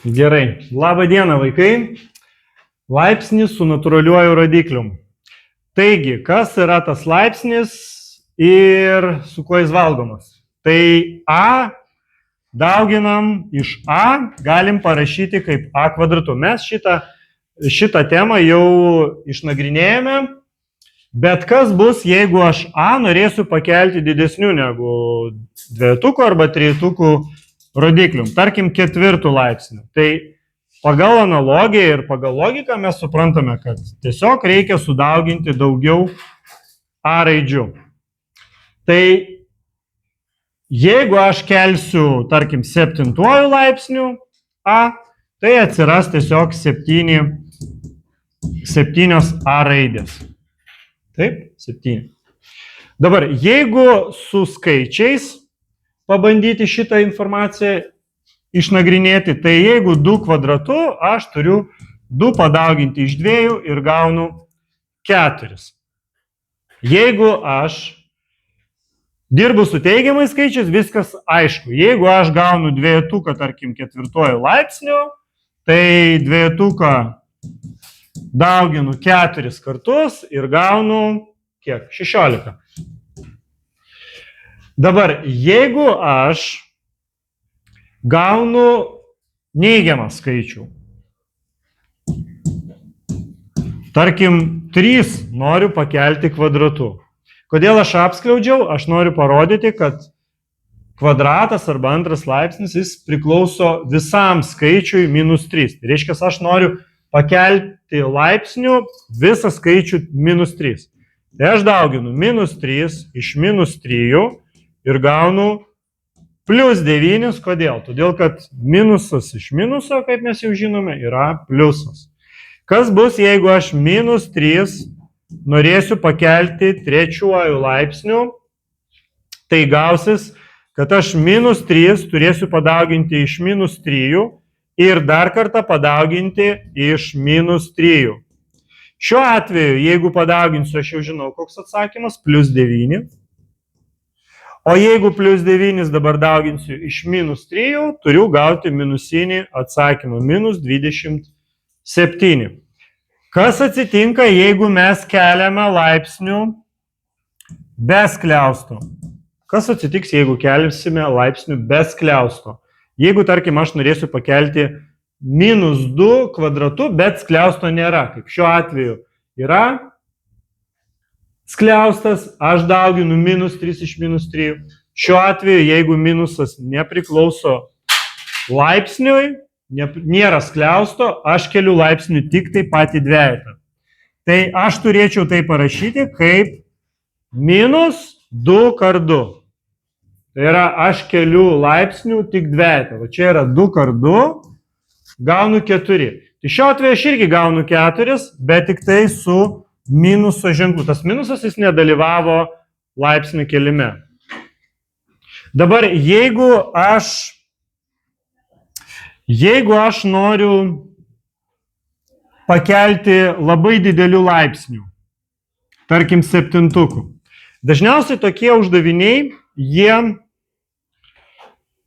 Gerai. Labą dieną, vaikai. Laipsnis su natūraliuoju rodiklium. Taigi, kas yra tas laipsnis ir su kuo jis valgomas? Tai A dauginam iš A, galim parašyti kaip A kvadratu. Mes šitą temą jau išnagrinėjome, bet kas bus, jeigu aš A norėsiu pakelti didesnių negu dvejetukų arba trejetukų rodiklium, tarkim 4 laipsnių. Tai pagal analogiją ir pagal logiką mes suprantame, kad tiesiog reikia sudauginti daugiau A raidžių. Tai jeigu aš kelsiu, tarkim, 7 laipsnių A, tai atsiras tiesiog 7 A raidės. Taip, 7. Dabar, jeigu su skaičiais pabandyti šitą informaciją išnagrinėti, tai jeigu 2 kvadratu, aš turiu 2 padauginti iš 2 ir gaunu 4. Jeigu aš dirbu su teigiamais skaičiais, viskas aišku. Jeigu aš gaunu dvejetuką, tarkim, 4 laipsnių, tai dvejetuką dauginu 4 kartus ir gaunu kiek? 16. Dabar, jeigu aš gaunu neigiamą skaičių, tarkim, 3 noriu pakelti kvadratu. Kodėl aš apskliaudžiau? Aš noriu parodyti, kad kvadratas arba antras laipsnis jis priklauso visam skaičiui -3. Tai reiškia, aš noriu pakelti laipsnių visą skaičių -3. Tai aš dauginu -3 iš -3 ir gaunu +9. Kodėl? Todėl, kad minusas iš minuso, kaip mes jau žinome, yra pliusas. Kas bus, jeigu aš -3 norėsiu pakelti 3 laipsnių? Tai gausis, kad aš -3 turėsiu padauginti iš -3 ir dar kartą padauginti iš -3. Šiuo atveju, jeigu padauginsiu, aš jau žinau, koks atsakymas, +9. O jeigu +9 dabar dauginsiu iš -3, turiu gauti minusinį atsakymą, -27. Kas atsitinka, jeigu mes keliame laipsnių be skliausto? Kas atsitiks, jeigu kelsime laipsnių be skliausto? Jeigu, tarkim, aš norėsiu pakelti -2 kvadratu, bet skliausto nėra, kaip šiuo atveju yra skliaustas, aš dauginu -3 iš -3. Šiuo atveju, jeigu minusas nepriklauso laipsniui, nėra skliausto, aš keliu laipsnių tik tai patį dvejetą. Tai aš turėčiau tai parašyti kaip -2 kart 2. Tai yra, aš keliu laipsnių tik dvejetą. Va čia yra 2 kart 2, gaunu 4. Tai šiuo atveju aš irgi gaunu 4, bet tik tai su minuso ženklu. Tas minusas jis nedalyvavo laipsnių kelime. Dabar, jeigu aš noriu pakelti labai didelių laipsnių, tarkim 7, dažniausiai tokie uždaviniai, jie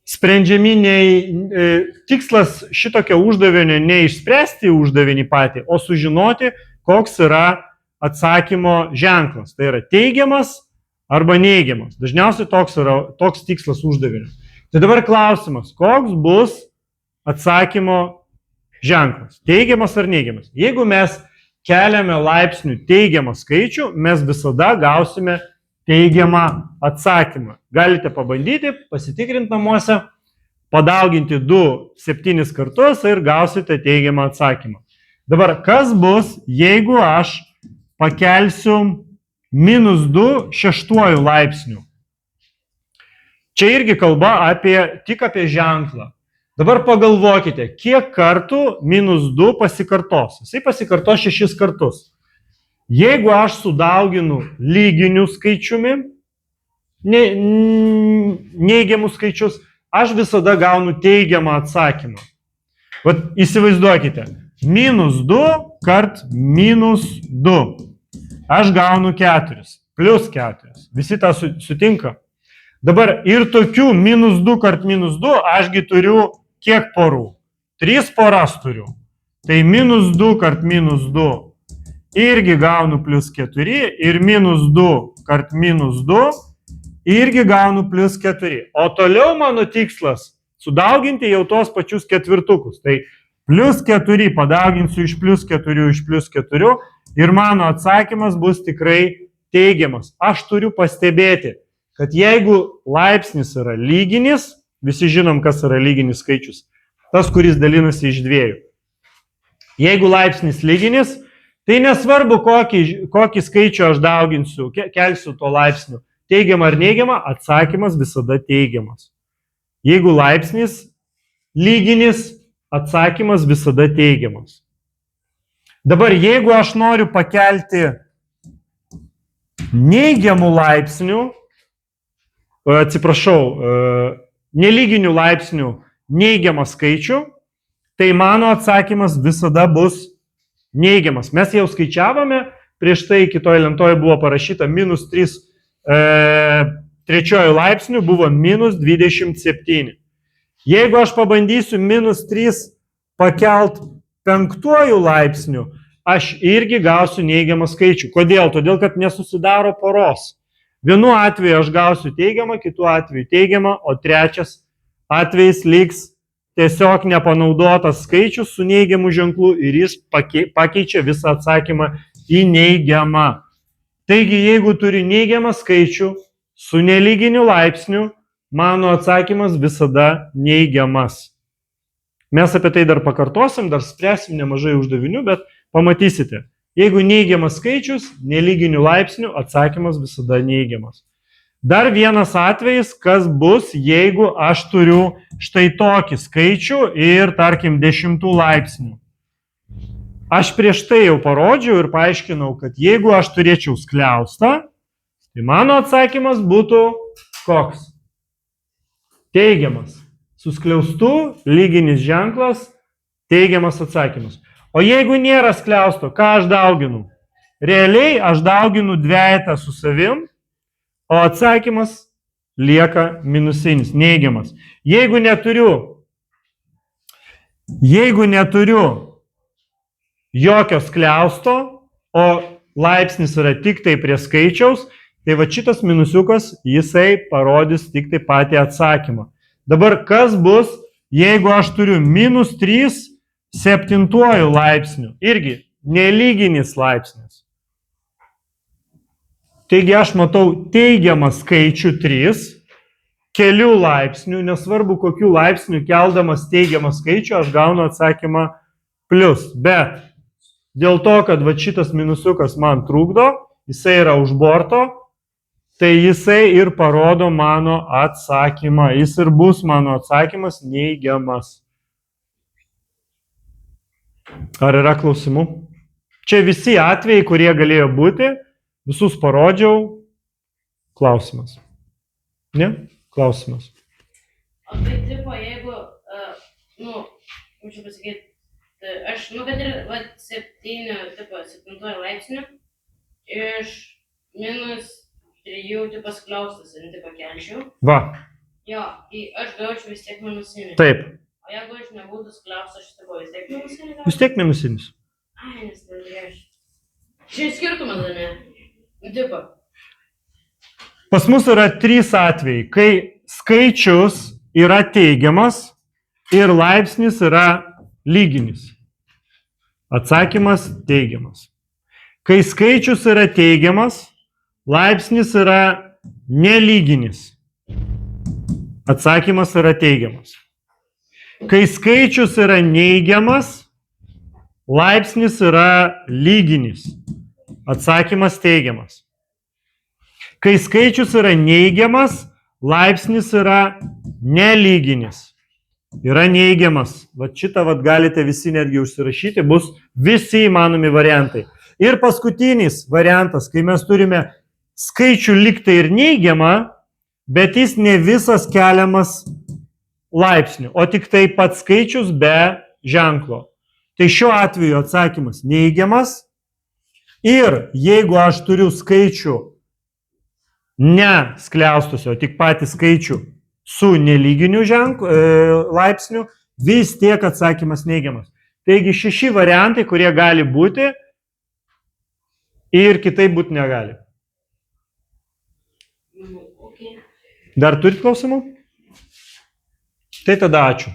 sprendžiami, tikslas šitokio uždavinio neišspręsti uždavinį patį, o sužinoti, koks yra atsakymo ženklas. Tai yra teigiamas arba neigiamas. Dažniausiai toks tikslas uždavinio. Tai dabar klausimas, koks bus atsakymo ženklas? Teigiamas ar neigiamas? Jeigu mes keliame laipsnių teigiamą skaičių, mes visada gausime teigiamą atsakymą. Galite pabandyti, pasitikrinti namuose, padauginti 2 7 kartus ir gausite teigiamą atsakymą. Dabar, kas bus, jeigu aš pakelsiu -2 6 laipsnių? Čia irgi kalba tik apie ženklą. Dabar pagalvokite, kiek kartų -2 pasikartos. Jisai pasikartos 6 kartus. Jeigu aš sudauginu lyginių skaičiumi, neigiamus skaičius, aš visada gaunu teigiamą atsakymą. Vat įsivaizduokite, -2 kart -2. Aš gaunu 4, +4. Visi tą sutinka. Dabar ir tokių -2 kart -2 ašgi turiu kiek porų? 3 poras turiu. Tai minus 2 kart minus 2 irgi gaunu plus 4 ir minus 2 kart minus 2 irgi gaunu plus 4. O toliau mano tikslas sudauginti jau tos pačius ketvirtukus. Tai plus 4 padauginsiu iš plus 4 iš plus 4 ir mano atsakymas bus tikrai teigiamas. Aš turiu pastebėti, kad jeigu laipsnis yra lyginis, visi žinom, kas yra lyginis skaičius, tas, kuris dalinasi iš dviejų. Jeigu laipsnis lyginis, tai nesvarbu, kokį skaičių aš dauginsiu, kelsiu to laipsniu. Teigiama ar neigiama, atsakymas visada teigiamas. Jeigu laipsnis lyginis, atsakymas visada teigiamas. Dabar, jeigu aš noriu pakelti neigiamų laipsnių, nelyginių laipsnių neigiamą skaičių, tai mano atsakymas visada bus neigiamas. Mes jau skaičiavome, prieš tai kitoje lentoje buvo parašyta minus 3 trečiojų laipsnių buvo minus 27. Jeigu aš pabandysiu minus 3 pakelt 5 laipsnių, aš irgi gausiu neigiamą skaičių. Kodėl? Todėl, kad nesusidaro poros. Vienu atveju aš gausiu teigiamą, kitu atveju teigiamą, o trečias atvejis liks tiesiog nepanaudotas skaičius su neigiamu ženklu ir jis pakeičia visą atsakymą į neigiamą. Taigi, jeigu turi neigiamą skaičių su nelyginiu laipsniu, mano atsakymas visada neigiamas. Mes apie tai dar pakartosim, dar spręsim nemažai uždavinių, bet pamatysite. Jeigu neigiamas skaičius, nelyginiu laipsniu, atsakymas visada neigiamas. Dar vienas atvejis, kas bus, jeigu aš turiu štai tokį skaičių ir, tarkim, 10 laipsnių. Aš prieš tai jau parodžiau ir paaiškinau, kad jeigu aš turėčiau skliaustą, tai mano atsakymas būtų koks? Teigiamas. Su skliaustu lyginis ženklas, teigiamas atsakymas. O jeigu nėra skliausto, ką aš dauginu? Realiai aš dauginu dvejetą su savim, o atsakymas lieka minusinis, neigiamas. Jeigu neturiu jokio skliausto, o laipsnis yra tik tai prie skaičiaus, tai va šitas minusiukas, jisai parodys tik tai patį atsakymą. Dabar kas bus, jeigu aš turiu minus 3 7 laipsnių? Irgi nelyginis laipsnis. Taigi aš matau teigiamą skaičių 3, kelių laipsnių, nesvarbu kokių laipsnių keldamas teigiamą skaičių, aš gaunu atsakymą plus. Bet dėl to, kad va šitas minusiukas man trukdo, jisai yra už borto, tai jisai ir parodo mano atsakymą. Jis ir bus mano atsakymas neigiamas. Ar yra klausimų? Čia visi atvejai, kurie galėjo būti, visus parodžiau. Klausimas. Ne? Klausimas. O tai tipo, jeigu, kaip čia pasakyti, aš, kad ir 7 laipsnių iš minus 3 tipo skliaustas ir tipo kelčiau. Va. Jo, aš gaučiau vis tiek minusinį. Taip. O jeigu aš nebūtų skliaustas, aš tipo vis tiek minusinį gaučiau? Vis tiek minusinis. Ai, nes tai reiškia. Čia skirtumas, ne? Tipo. Pas mus yra 3 atvejai, kai skaičius yra teigiamas ir laipsnis yra lyginis. Atsakymas teigiamas. Kai skaičius yra teigiamas, laipsnis yra nelyginis. Atsakymas yra teigiamas. Kai skaičius yra neigiamas, laipsnis yra lyginis. Atsakymas teigiamas. Kai skaičius yra neigiamas, laipsnis yra nelyginis. Yra neigiamas. Vat šitą galite visi netgi užsirašyti, bus visi įmanomi variantai. Ir paskutinis variantas, kai mes turime skaičių liktai ir neigiamą, bet jis ne visas keliamas laipsnių, o tik tai pats skaičius be ženklo. Tai šiuo atveju atsakymas neigiamas. Ir jeigu aš turiu skaičių ne skliaustuose, o tik patį skaičių su nelyginiu laipsniu, vis tiek atsakymas neigiamas. Taigi 6 variantai, kurie gali būti ir kitaip būti negali. Okay. Dar turit klausimų? Tai tada ačiū.